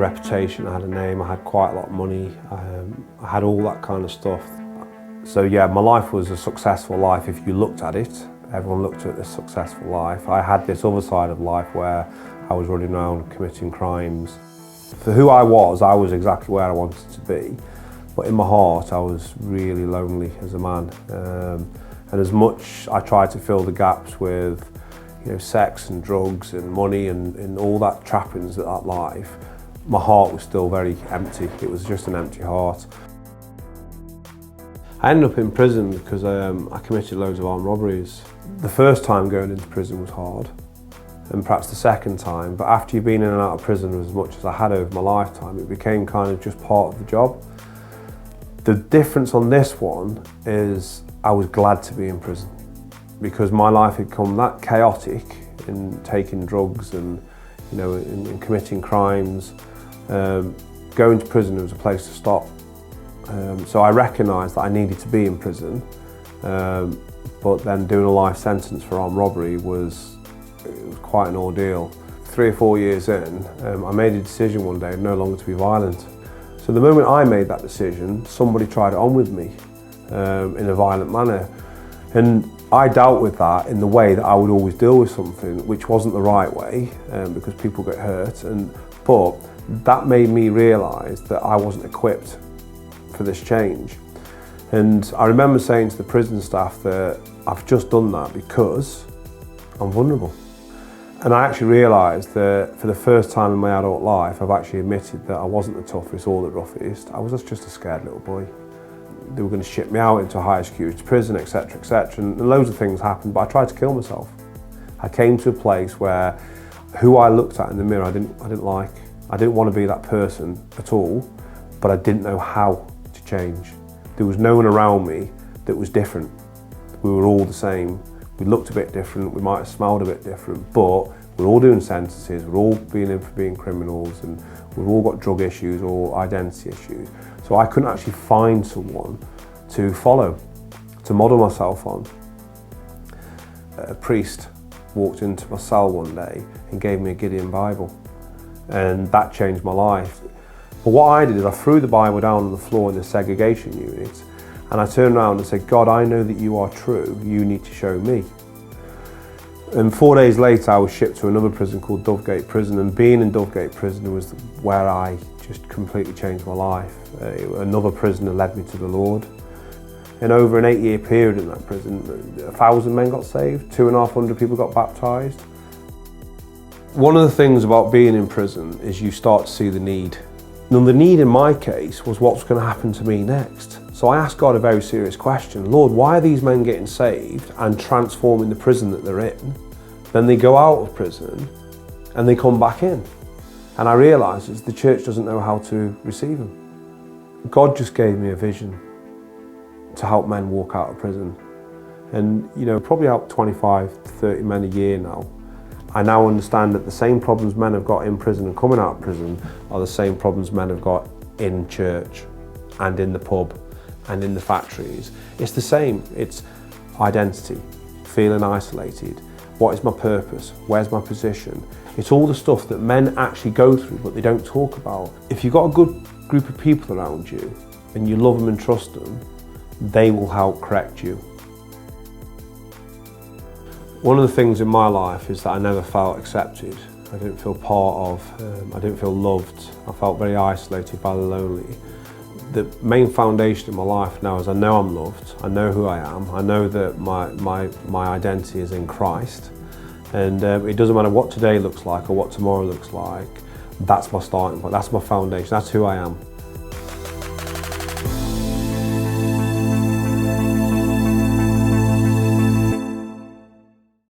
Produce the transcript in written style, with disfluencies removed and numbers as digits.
reputation, I had a name, I had quite a lot of money, I had all that kind of stuff. So yeah, my life was a successful life if you looked at it. Everyone looked at this successful life. I had this other side of life where I was running around committing crimes. For who I was exactly where I wanted to be. But in my heart, I was really lonely as a man. And as much I tried to fill the gaps with sex and drugs and money and all that trappings of that life, my heart was still very empty. It was just an empty heart. I ended up in prison because I committed loads of armed robberies. The first time going into prison was hard, and perhaps the second time, but after you've been in and out of prison as much as I had over my lifetime, it became kind of just part of the job. The difference on this one is I was glad to be in prison because my life had become that chaotic in taking drugs and in committing crimes. Going to prison was a place to stop. So I recognised that I needed to be in prison, but then doing a life sentence for armed robbery was quite an ordeal. 3 or 4 years in, I made a decision one day no longer to be violent. So the moment I made that decision, somebody tried it on with me in a violent manner. And I dealt with that in the way that I would always deal with something, which wasn't the right way, because people get hurt. But that made me realise that I wasn't equipped for this change. And I remember saying to the prison staff that I've just done that because I'm vulnerable. And I actually realised that for the first time in my adult life, I've actually admitted that I wasn't the toughest or the roughest. I was just a scared little boy. They were going to ship me out into a higher security prison, etc., etc. And loads of things happened, but I tried to kill myself. I came to a place where who I looked at in the mirror, I didn't like. I didn't want to be that person at all, but I didn't know how to change. There was no one around me that was different. We were all the same. We looked a bit different, we might have smelled a bit different, but we're all doing sentences, we're all being in for being criminals, and we've all got drug issues or identity issues. So I couldn't actually find someone to follow, to model myself on. A priest walked into my cell one day and gave me a Gideon Bible, and that changed my life. But what I did is I threw the Bible down on the floor in the segregation unit, and I turned around and said, God, I know that you are true, you need to show me. And 4 days later, I was shipped to another prison called Dovegate Prison, and being in Dovegate Prison was where I just completely changed my life. Another prisoner led me to the Lord. And over an 8-year period in that prison, 1,000 men got saved, 250 people got baptised. One of the things about being in prison is you start to see the need. And the need in my case was what's going to happen to me next. So I asked God a very serious question. Lord, why are these men getting saved and transforming the prison that they're in? Then they go out of prison and they come back in. And I realised is the church doesn't know how to receive them. God just gave me a vision to help men walk out of prison. And probably help 25 to 30 men a year now. I now understand that the same problems men have got in prison and coming out of prison are the same problems men have got in church and in the pub and in the factories. It's the same. It's identity, feeling isolated. What is my purpose? Where's my position? It's all the stuff that men actually go through but they don't talk about. If you've got a good group of people around you and you love them and trust them, they will help correct you. One of the things in my life is that I never felt accepted. I didn't feel part of, I didn't feel loved. I felt very isolated by the lonely. The main foundation of my life now is I know I'm loved, I know who I am, I know that my identity is in Christ, and it doesn't matter what today looks like or what tomorrow looks like, that's my starting point, that's my foundation, that's who I am.